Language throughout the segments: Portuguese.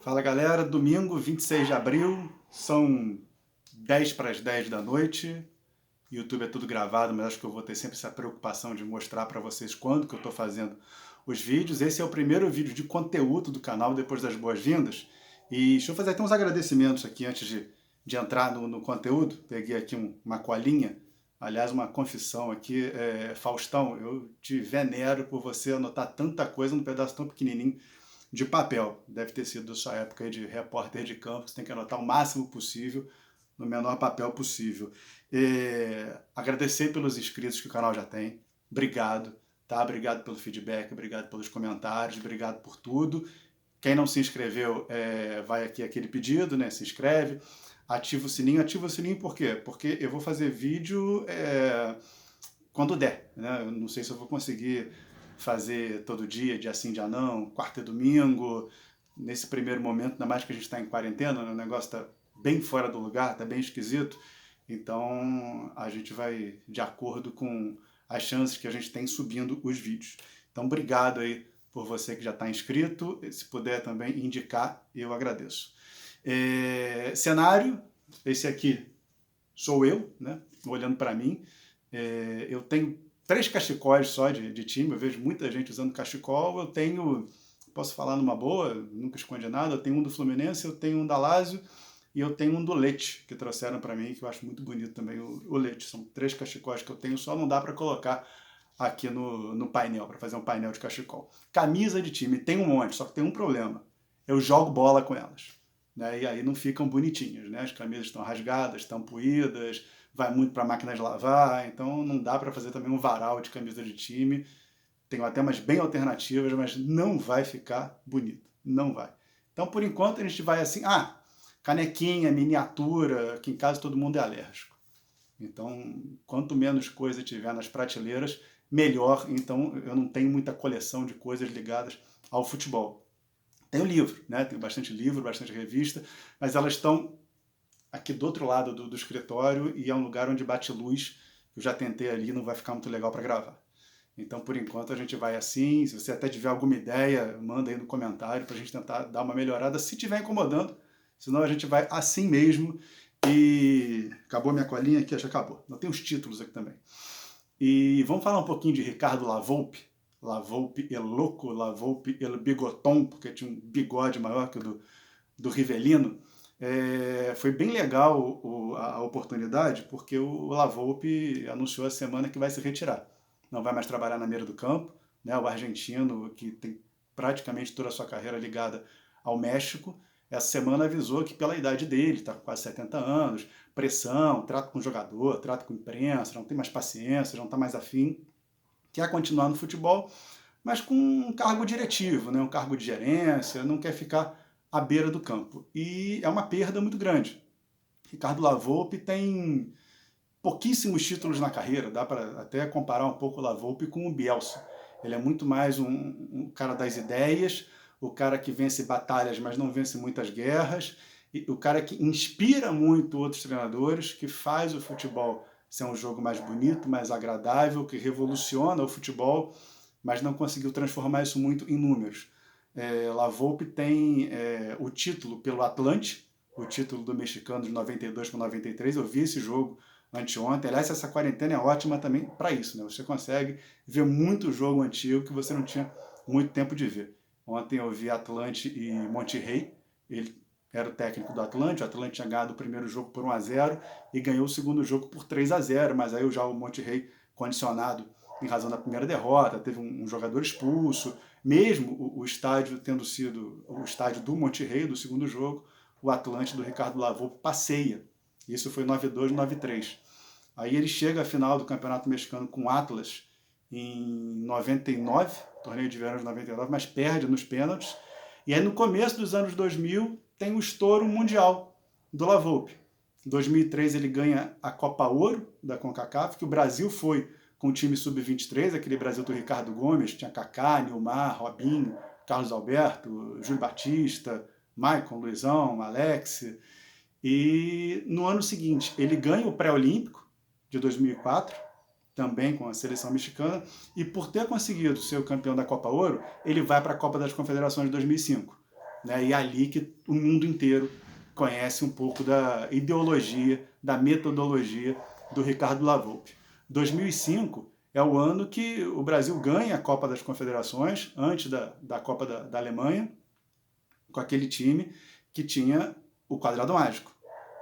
Fala galera, domingo 26 de abril, são 10 para as 10 da noite. YouTube é tudo gravado, mas acho que eu vou ter sempre essa preocupação de mostrar para vocês quando que eu estou fazendo os vídeos. Esse é o primeiro vídeo de conteúdo do canal depois das boas-vindas. E deixa eu fazer até uns agradecimentos aqui antes de entrar no conteúdo. Peguei aqui uma colinha, aliás, uma confissão aqui. Faustão, eu te venero por você anotar tanta coisa num pedaço tão pequenininho de papel. Deve ter sido da sua época aí de repórter de campo, você tem que anotar o máximo possível, no menor papel possível. Agradecer pelos inscritos que o canal já tem. Obrigado, tá? Obrigado pelo feedback, obrigado pelos comentários, obrigado por tudo. Quem não se inscreveu, vai aqui aquele pedido, né? Se inscreve, ativa o sininho. Ativa o sininho por quê? Porque eu vou fazer vídeo quando der, né? Eu não sei se eu vou conseguir fazer todo dia, dia sim, dia não, quarta e domingo. Nesse primeiro momento, ainda mais que a gente está em quarentena, né? O negócio está bem fora do lugar, está bem esquisito. Então a gente vai de acordo com as chances que a gente tem subindo os vídeos. Então obrigado aí por você que já está inscrito. Se puder também indicar, eu agradeço. Cenário, esse aqui sou eu, né? Olhando para mim. Eu tenho 3 cachecóis só de time, eu vejo muita gente usando cachecol. Eu tenho, posso falar numa boa, nunca escondi nada, eu tenho um do Fluminense, eu tenho um da Lazio e eu tenho um do Leite, que trouxeram para mim, que eu acho muito bonito também, o Leite. São 3 cachecóis que eu tenho, só não dá para colocar aqui no painel, para fazer um painel de cachecol. Camisa de time, tem um monte, só que tem um problema. Eu jogo bola com elas, né? E aí não ficam bonitinhas, né? As camisas estão rasgadas, estão puídas, vai muito para a máquina de lavar, então não dá para fazer também um varal de camisa de time. Tenho até umas bem alternativas, mas não vai ficar bonito, não vai. Então, por enquanto, a gente vai assim, canequinha, miniatura, aqui em casa todo mundo é alérgico. Então, quanto menos coisa tiver nas prateleiras, melhor. Então, eu não tenho muita coleção de coisas ligadas ao futebol. Tenho livro, né? Tenho bastante livro, bastante revista, mas elas estão aqui do outro lado do escritório e é um lugar onde bate luz. Eu já tentei ali, não vai ficar muito legal para gravar. Então, por enquanto, a gente vai assim. Se você até tiver alguma ideia, manda aí no comentário para a gente tentar dar uma melhorada, se estiver incomodando. Senão a gente vai assim mesmo. E acabou minha colinha aqui, acho que acabou. Não tem os títulos aqui também. E vamos falar um pouquinho de Ricardo Lavolpe. Lavolpe el louco, Lavolpe el bigoton, porque tinha um bigode maior que o do Rivelino. Foi bem legal a oportunidade, porque o Lavolpe anunciou a semana que vai se retirar. Não vai mais trabalhar na beira do campo, né? O argentino, que tem praticamente toda a sua carreira ligada ao México, essa semana avisou que pela idade dele, está com quase 70 anos, pressão, trato com o jogador, trato com a imprensa, não tem mais paciência, não está mais afim, quer continuar no futebol, mas com um cargo diretivo, né? Um cargo de gerência, não quer ficar à beira do campo. E é uma perda muito grande. Ricardo Lavolpe tem pouquíssimos títulos na carreira, dá para até comparar um pouco o Lavolpe com o Bielsa. Ele é muito mais um cara das ideias, o cara que vence batalhas, mas não vence muitas guerras, e o cara que inspira muito outros treinadores, que faz o futebol ser um jogo mais bonito, mais agradável, que revoluciona o futebol, mas não conseguiu transformar isso muito em números. Lavolpe tem o título pelo Atlante, o título do mexicano de 92 para 93. Eu vi esse jogo anteontem. Aliás, essa quarentena é ótima também para isso, né? Você consegue ver muito jogo antigo que você não tinha muito tempo de ver. Ontem eu vi Atlante e Monterrey. Ele era o técnico do Atlante. O Atlante tinha ganhado o primeiro jogo por 1-0 e ganhou o segundo jogo por 3-0, mas aí já o Monterrey condicionado em razão da primeira derrota, teve um jogador expulso, mesmo o estádio tendo sido o estádio do Monterrey, do segundo jogo, o Atlante do Ricardo Lavolpe passeia. Isso foi 9-2, 9-3. Aí ele chega à final do Campeonato Mexicano com o Atlas em 99, torneio de verão de 99, mas perde nos pênaltis. E aí no começo dos anos 2000 tem o estouro mundial do Lavolpe. Em 2003 ele ganha a Copa Ouro da CONCACAF, que o Brasil foi com o time sub-23, aquele Brasil do Ricardo Gomes, tinha Kaká, Nilmar, Robinho, Carlos Alberto, Júlio Batista, Maicon, Luizão, Alex. E no ano seguinte ele ganha o pré-olímpico de 2004, também com a seleção mexicana, e por ter conseguido ser o campeão da Copa Ouro, ele vai para a Copa das Confederações de 2005. né? E é ali que o mundo inteiro conhece um pouco da ideologia, da metodologia do Ricardo La Volpe. 2005 é o ano que o Brasil ganha a Copa das Confederações, antes da Copa da Alemanha, com aquele time que tinha o quadrado mágico,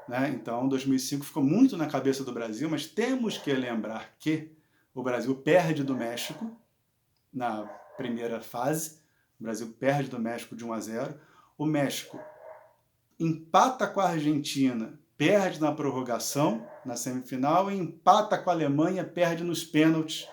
né? Então, 2005 ficou muito na cabeça do Brasil, mas temos que lembrar que o Brasil perde do México na primeira fase. O Brasil perde do México de 1-0. O México empata com a Argentina, perde na prorrogação, na semifinal, e empata com a Alemanha, perde nos pênaltis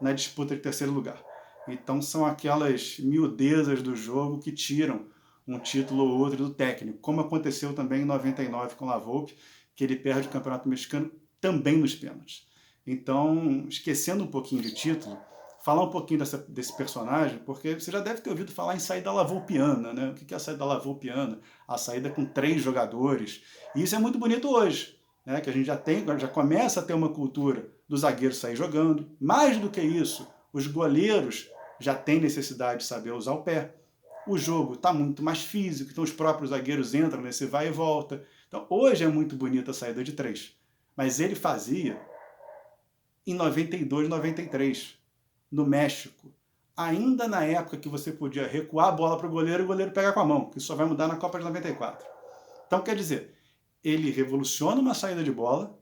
na disputa de terceiro lugar. Então são aquelas miudezas do jogo que tiram um título ou outro do técnico, como aconteceu também em 99 com o La Volpe, que ele perde o Campeonato Mexicano também nos pênaltis. Então, esquecendo um pouquinho de título, falar um pouquinho desse personagem, porque você já deve ter ouvido falar em saída lavolpiana, né? O que é a saída lavolpiana? A saída com 3 jogadores. E isso é muito bonito hoje, né? Que a gente já começa a ter uma cultura do zagueiro sair jogando. Mais do que isso, os goleiros já têm necessidade de saber usar o pé. O jogo está muito mais físico, então os próprios zagueiros entram nesse vai e volta. Então hoje é muito bonita a saída de 3. Mas ele fazia em 92, 93, no México. Ainda na época que você podia recuar a bola para o goleiro pegar com a mão, que isso só vai mudar na Copa de 94. Então, quer dizer, ele revoluciona uma saída de bola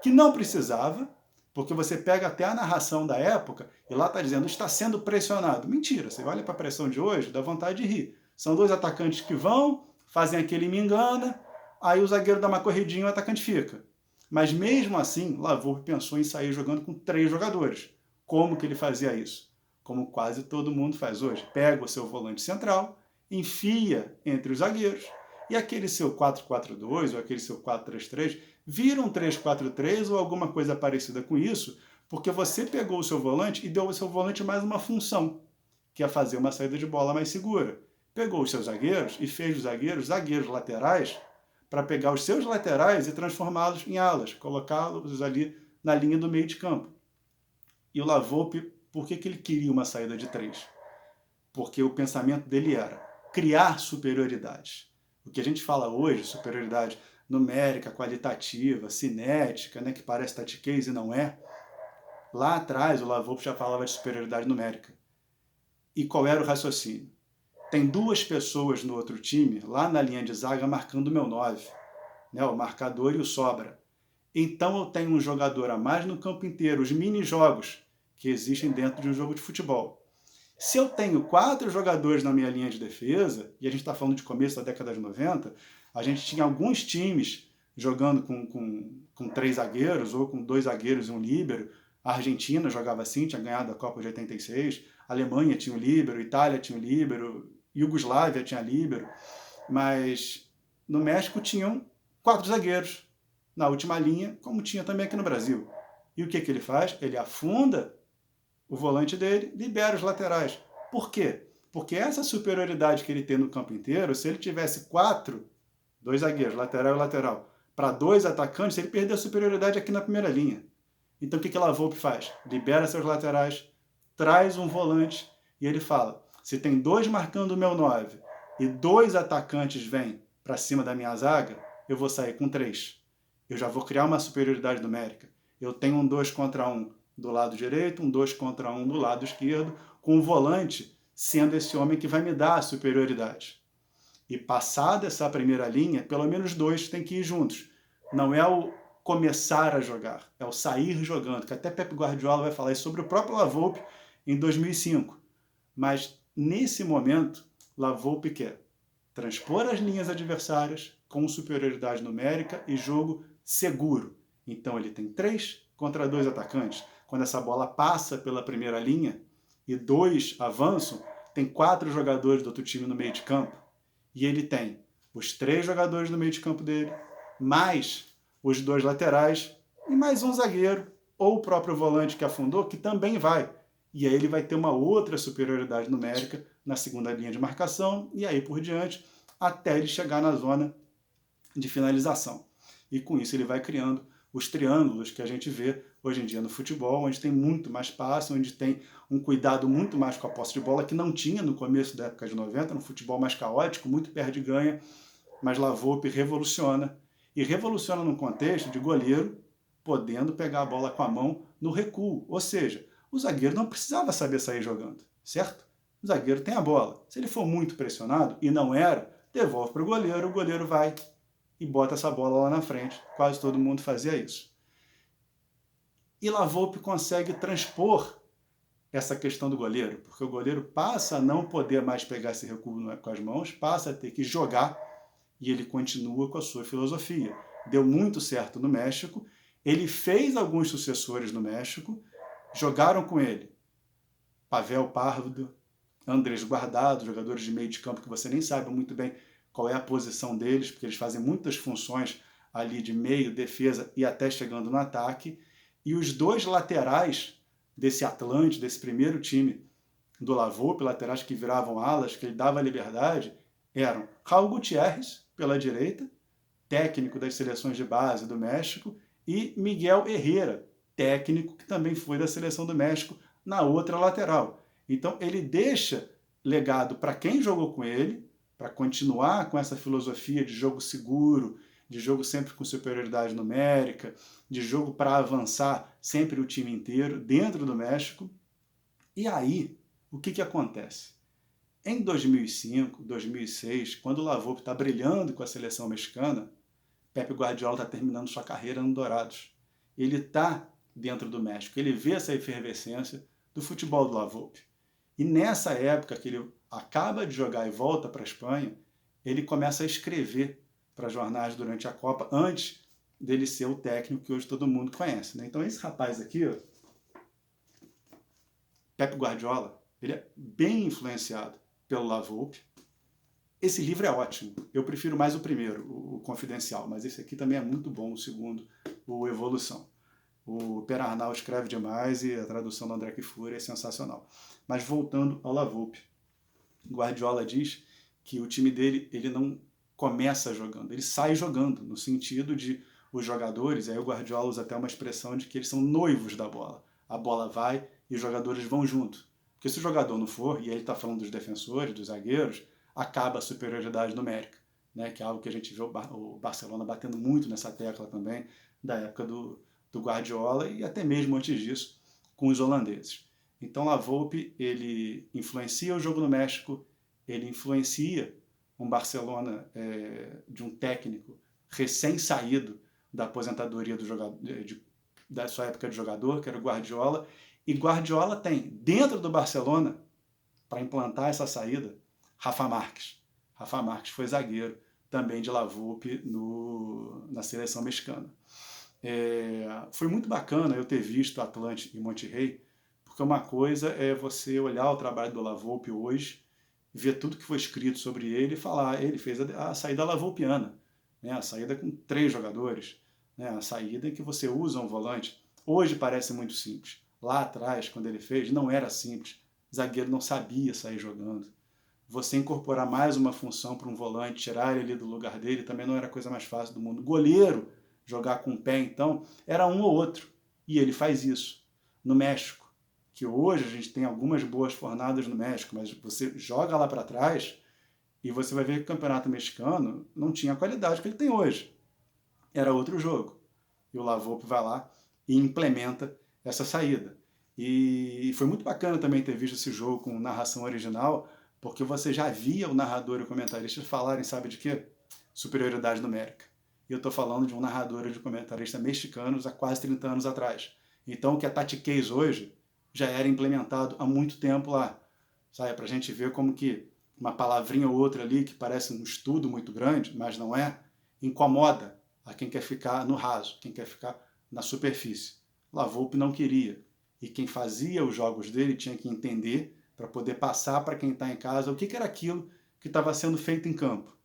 que não precisava, porque você pega até a narração da época e lá está dizendo, está sendo pressionado. Mentira, você olha para a pressão de hoje, dá vontade de rir. São 2 atacantes que vão, fazem aquele me engana, aí o zagueiro dá uma corridinha e o atacante fica. Mas mesmo assim, La Volpe pensou em sair jogando com 3 jogadores. Como que ele fazia isso? Como quase todo mundo faz hoje. Pega o seu volante central, enfia entre os zagueiros, e aquele seu 4-4-2 ou aquele seu 4-3-3 vira um 3-4-3 ou alguma coisa parecida com isso, porque você pegou o seu volante e deu ao seu volante mais uma função, que é fazer uma saída de bola mais segura. Pegou os seus zagueiros e fez os zagueiros laterais, para pegar os seus laterais e transformá-los em alas, colocá-los ali na linha do meio de campo. E o La Volpe, por que ele queria uma saída de 3? Porque o pensamento dele era criar superioridades. O que a gente fala hoje, superioridade numérica, qualitativa, cinética, né, que parece tatiquez e não é. Lá atrás, o La Volpe já falava de superioridade numérica. E qual era o raciocínio? Tem 2 pessoas no outro time, lá na linha de zaga, marcando o meu 9, né, o marcador e o sobra. Então eu tenho um jogador a mais no campo inteiro, os mini-jogos que existem dentro de um jogo de futebol. Se eu tenho 4 jogadores na minha linha de defesa, e a gente está falando de começo da década de 90, a gente tinha alguns times jogando com 3 zagueiros, ou com 2 zagueiros e um líbero. A Argentina jogava assim, tinha ganhado a Copa de 86, a Alemanha tinha o líbero, a Itália tinha o líbero, Iugoslávia tinha líbero, mas no México tinham 4 zagueiros na última linha, como tinha também aqui no Brasil. E o que ele faz? Ele afunda o volante dele, libera os laterais. Por quê? Porque essa superioridade que ele tem no campo inteiro, se ele tivesse 2 zagueiros, lateral e lateral, para 2 atacantes, ele perdeu a superioridade aqui na primeira linha. Então o que a La Volpe faz? Libera seus laterais, traz um volante e ele fala, se tem 2 marcando o meu 9 e 2 atacantes vêm para cima da minha zaga, eu vou sair com 3. Eu já vou criar uma superioridade numérica. Eu tenho um 2 contra 1 do lado direito, um 2 contra 1 do lado esquerdo, com o volante sendo esse homem que vai me dar a superioridade. E passada essa primeira linha, pelo menos 2 têm que ir juntos. Não é o começar a jogar, é o sair jogando, que até Pep Guardiola vai falar isso sobre o próprio La Volpe em 2005. Mas nesse momento, La Volpe quer transpor as linhas adversárias com superioridade numérica e jogo seguro. Então ele tem 3 contra 2 atacantes. Quando essa bola passa pela primeira linha e 2 avançam, tem 4 jogadores do outro time no meio de campo. E ele tem os 3 jogadores no meio de campo dele, mais os 2 laterais e mais um zagueiro, ou o próprio volante que afundou, que também vai. E aí ele vai ter uma outra superioridade numérica na segunda linha de marcação e aí por diante, até ele chegar na zona de finalização. E com isso ele vai criando os triângulos que a gente vê hoje em dia no futebol, onde tem muito mais passe, onde tem um cuidado muito mais com a posse de bola, que não tinha no começo da época de 90, no futebol mais caótico, muito perde e ganha, mas La Volpe revoluciona. E revoluciona num contexto de goleiro podendo pegar a bola com a mão no recuo. Ou seja, o zagueiro não precisava saber sair jogando, certo? O zagueiro tem a bola. Se ele for muito pressionado, e não era, devolve para o goleiro vai e bota essa bola lá na frente. Quase todo mundo fazia isso. E La Volpe consegue transpor essa questão do goleiro, porque o goleiro passa a não poder mais pegar esse recuo com as mãos, passa a ter que jogar, e ele continua com a sua filosofia. Deu muito certo no México, ele fez alguns sucessores no México, jogaram com ele Pavel Pardo, Andrés Guardado, jogadores de meio de campo que você nem sabe muito bem qual é a posição deles, porque eles fazem muitas funções ali de meio, defesa e até chegando no ataque. E os dois laterais desse Atlante, desse primeiro time do La Volpe, laterais que viravam alas, que ele dava liberdade, eram Raul Gutiérrez, pela direita, técnico das seleções de base do México, e Miguel Herrera, técnico que também foi da seleção do México, na outra lateral. Então ele deixa legado para quem jogou com ele, para continuar com essa filosofia de jogo seguro, de jogo sempre com superioridade numérica, de jogo para avançar sempre o time inteiro dentro do México. E aí, o que acontece? Em 2005, 2006, quando o La Volpe está brilhando com a seleção mexicana, Pepe Guardiola está terminando sua carreira no Dourados. Ele está dentro do México, ele vê essa efervescência do futebol do La Volpe. E nessa época que ele acaba de jogar e volta para a Espanha, ele começa a escrever para jornais durante a Copa, antes dele ser o técnico que hoje todo mundo conhece. Né? Então esse rapaz aqui, ó, Pepe Guardiola, ele é bem influenciado pelo La Volpe. Esse livro é ótimo. Eu prefiro mais o primeiro, o Confidencial, mas esse aqui também é muito bom, o segundo, o Evolução. O Per Arnal escreve demais e a tradução do André Kfouri é sensacional. Mas voltando ao La Volpe, Guardiola diz que o time dele ele não começa jogando, ele sai jogando, no sentido de os jogadores, aí o Guardiola usa até uma expressão de que eles são noivos da bola. A bola vai e os jogadores vão junto. Porque se o jogador não for, e aí ele está falando dos defensores, dos zagueiros, acaba a superioridade numérica, né? Que é algo que a gente vê o Barcelona batendo muito nessa tecla também, da época do Guardiola e até mesmo antes disso, com os holandeses. Então La Volpe, ele influencia o jogo no México, ele influencia um Barcelona de um técnico recém-saído da aposentadoria do jogador, da sua época de jogador, que era o Guardiola, e Guardiola tem, dentro do Barcelona, para implantar essa saída, Rafa Marques. Rafa Marques foi zagueiro também de La Volpe na seleção mexicana. Foi muito bacana eu ter visto Atlante e Monterrey, porque uma coisa é você olhar o trabalho do La Volpe hoje, ver tudo que foi escrito sobre ele e falar, ele fez a saída lavolpiana, né? A saída com 3 jogadores, né? A saída em que você usa um volante. Hoje parece muito simples. Lá atrás, quando ele fez, não era simples. O zagueiro não sabia sair jogando. Você incorporar mais uma função para um volante, tirar ele ali do lugar dele, também não era a coisa mais fácil do mundo. Goleiro, jogar com o pé, então, era um ou outro. E ele faz isso. No México, que hoje a gente tem algumas boas fornadas no México, mas você joga lá para trás e você vai ver que o campeonato mexicano não tinha a qualidade que ele tem hoje. Era outro jogo. E o La Volpe vai lá e implementa essa saída. E foi muito bacana também ter visto esse jogo com narração original, porque você já via o narrador e o comentarista falarem, sabe de quê? Superioridade numérica. E eu estou falando de um narrador e de um comentarista mexicanos há quase 30 anos atrás. Então o que é tatiquez hoje já era implementado há muito tempo lá. Sabe? Para a gente ver como que uma palavrinha ou outra ali, que parece um estudo muito grande, mas não é, incomoda a quem quer ficar no raso, quem quer ficar na superfície. La Volpe não queria. E quem fazia os jogos dele tinha que entender, para poder passar para quem está em casa, o que era aquilo que estava sendo feito em campo.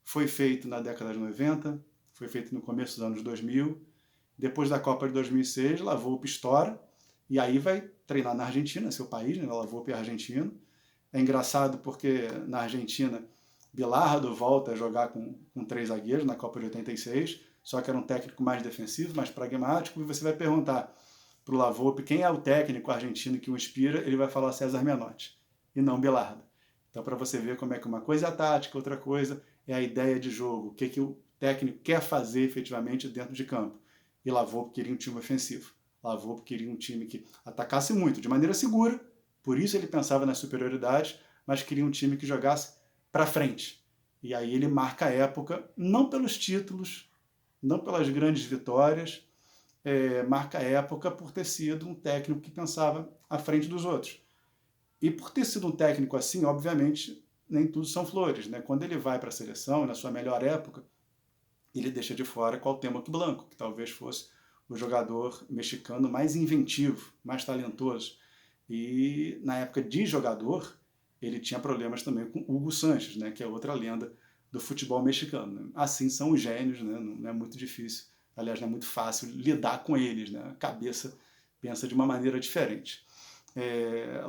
Foi feito na década de 90, foi feito no começo dos anos 2000, depois da Copa de 2006, La Volpe estoura, e aí vai treinar na Argentina, seu país, né? La Volpe é argentino. É engraçado porque na Argentina, Bilardo volta a jogar com 3 zagueiros na Copa de 86, só que era um técnico mais defensivo, mais pragmático, e você vai perguntar para o La Volpe quem é o técnico argentino que o inspira, ele vai falar César Menotti, e não Bilardo. Então, para você ver como é que uma coisa é a tática, outra coisa é a ideia de jogo, o que o técnico quer fazer efetivamente dentro de campo. E La Volpe queria um time ofensivo. La Volpe queria um time que atacasse muito, de maneira segura, por isso ele pensava nas superioridades, mas queria um time que jogasse para frente. E aí ele marca a época, não pelos títulos, não pelas grandes vitórias, marca a época por ter sido um técnico que pensava à frente dos outros. E por ter sido um técnico assim, obviamente, nem tudo são flores, né? Quando ele vai para a seleção, na sua melhor época, ele deixa de fora Cuauhtémoc Blanco, que talvez fosse o jogador mexicano mais inventivo, mais talentoso. E na época de jogador, ele tinha problemas também com Hugo Sánchez, né? Que é outra lenda do futebol mexicano. Né? Assim são os gênios, né? Não é muito difícil, aliás, não é muito fácil lidar com eles, né? A cabeça pensa de uma maneira diferente.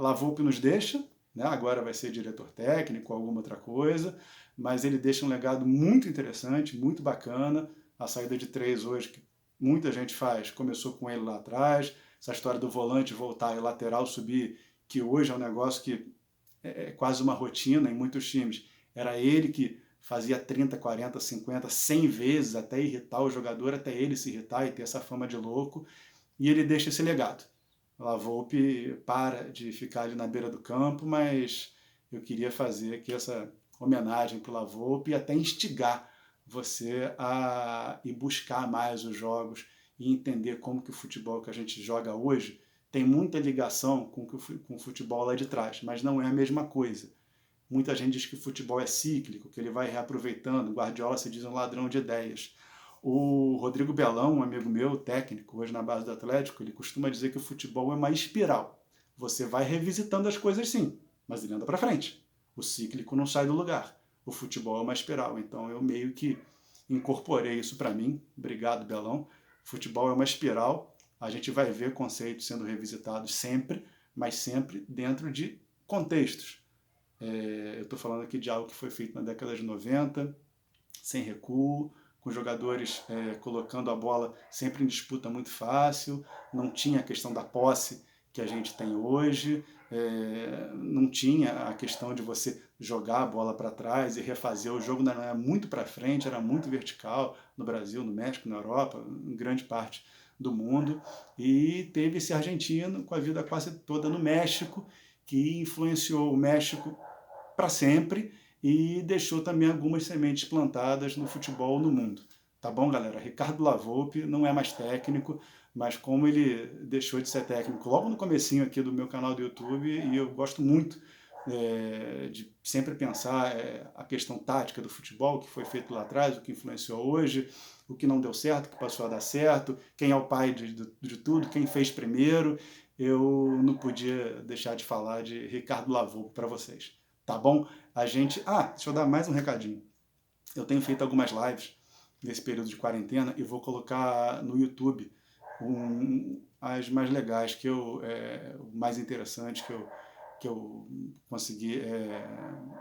La Volpe nos deixa, né? Agora vai ser diretor técnico, alguma outra coisa, mas ele deixa um legado muito interessante, muito bacana. A saída de 3 hoje, que muita gente faz, começou com ele lá atrás. Essa história do volante voltar e lateral subir, que hoje é um negócio que é quase uma rotina em muitos times. Era ele que fazia 30, 40, 50, 100 vezes até irritar o jogador, até ele se irritar e ter essa fama de louco. E ele deixa esse legado. La Volpe para de ficar ali na beira do campo, mas eu queria fazer aqui essa homenagem para o La Volpe e até instigar você a ir buscar mais os jogos e entender como que o futebol que a gente joga hoje tem muita ligação com o futebol lá de trás, mas não é a mesma coisa. Muita gente diz que o futebol é cíclico, que ele vai reaproveitando. Guardiola se diz um ladrão de ideias. O Rodrigo Belão, um amigo meu, técnico, hoje na base do Atlético, ele costuma dizer que o futebol é uma espiral. Você vai revisitando as coisas sim, mas ele anda para frente. O cíclico não sai do lugar. O futebol é uma espiral. Então eu meio que incorporei isso para mim. Obrigado, Belão. Futebol é uma espiral. A gente vai ver conceitos sendo revisitados sempre, mas sempre dentro de contextos. Eu estou falando aqui de algo que foi feito na década de 90, sem recuo, com jogadores colocando a bola sempre em disputa muito fácil, não tinha a questão da posse que a gente tem hoje, não tinha a questão de você jogar a bola para trás e refazer o jogo, não era muito para frente, era muito vertical no Brasil, no México, na Europa, em grande parte do mundo, e teve esse argentino com a vida quase toda no México, que influenciou o México para sempre e deixou também algumas sementes plantadas no futebol no mundo. Tá bom, galera? Ricardo La Volpe não é mais técnico, mas como ele deixou de ser técnico logo no comecinho aqui do meu canal do YouTube, e eu gosto muito de sempre pensar a questão tática do futebol, o que foi feito lá atrás, o que influenciou hoje, o que não deu certo, o que passou a dar certo, quem é o pai de tudo, quem fez primeiro, eu não podia deixar de falar de Ricardo La Volpe para vocês. Tá bom? Deixa eu dar mais um recadinho. Eu tenho feito algumas lives nesse período de quarentena e vou colocar no YouTube as mais legais, o mais interessante que eu consegui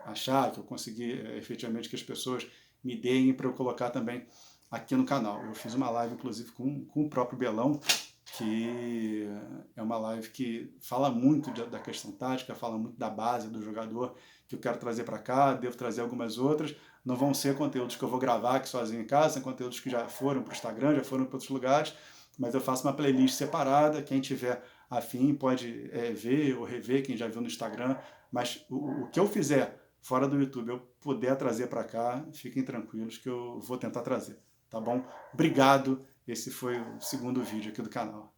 achar, que eu consegui efetivamente que as pessoas me deem para eu colocar também aqui no canal. Eu fiz uma live, inclusive, com o próprio Belão, que é uma live que fala muito da questão tática, fala muito da base do jogador, que eu quero trazer para cá, devo trazer algumas outras. Não vão ser conteúdos que eu vou gravar aqui sozinho em casa, são conteúdos que já foram para o Instagram, já foram para outros lugares, mas eu faço uma playlist separada, quem tiver afim pode ver ou rever, quem já viu no Instagram, mas o que eu fizer fora do YouTube, eu puder trazer para cá, fiquem tranquilos que eu vou tentar trazer, tá bom? Obrigado! Esse foi o segundo vídeo aqui do canal.